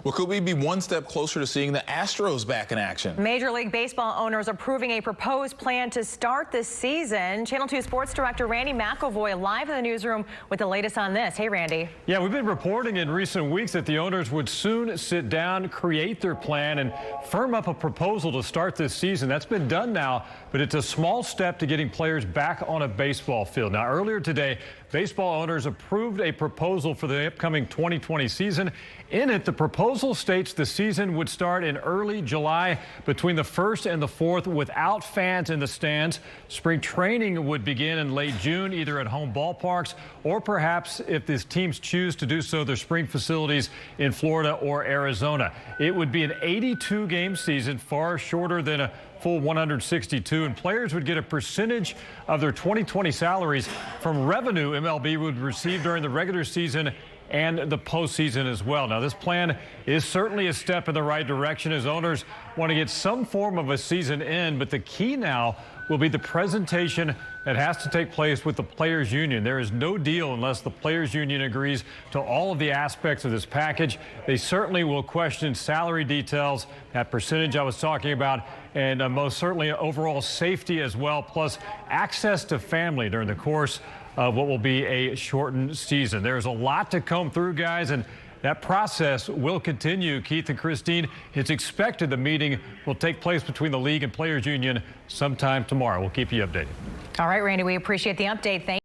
Well, could we be one step closer to seeing the Astros back in action? Major League Baseball owners approving a proposed plan to start this season. Channel 2 Sports Director Randy McElvoy live in the newsroom with the latest on this. Hey, Randy. Yeah, we've been reporting in recent weeks that the owners would soon sit down, create their plan, and firm up a proposal to start this season. That's been done now, but it's a small step to getting players back on a baseball field. Now, earlier today, baseball owners approved a proposal for the upcoming 2020 season. In it, the proposal states the season would start in early July between the 1st and the 4th without fans in the stands. Spring training would begin in late June, either at home ballparks or perhaps, if these teams choose to do so, their spring facilities in Florida or Arizona. It would be an 82-game season, far shorter than a full 162, and players would get a percentage of their 2020 salaries from revenue MLB would receive during the regular season and the postseason as well. Now, this plan is certainly a step in the right direction as owners want to get some form of a season in, but the key now will be the presentation that has to take place with the Players Union. There is no deal unless the Players Union agrees to all of the aspects of this package. They certainly will question salary details, that percentage I was talking about, and most certainly overall safety as well, plus access to family during the course of what will be a shortened season. There's a lot to come through, guys, and that process will continue. Keith and Christine, it's expected the meeting will take place between the league and Players Union sometime tomorrow. We'll keep you updated. All right, Randy, we appreciate the update. Thank you.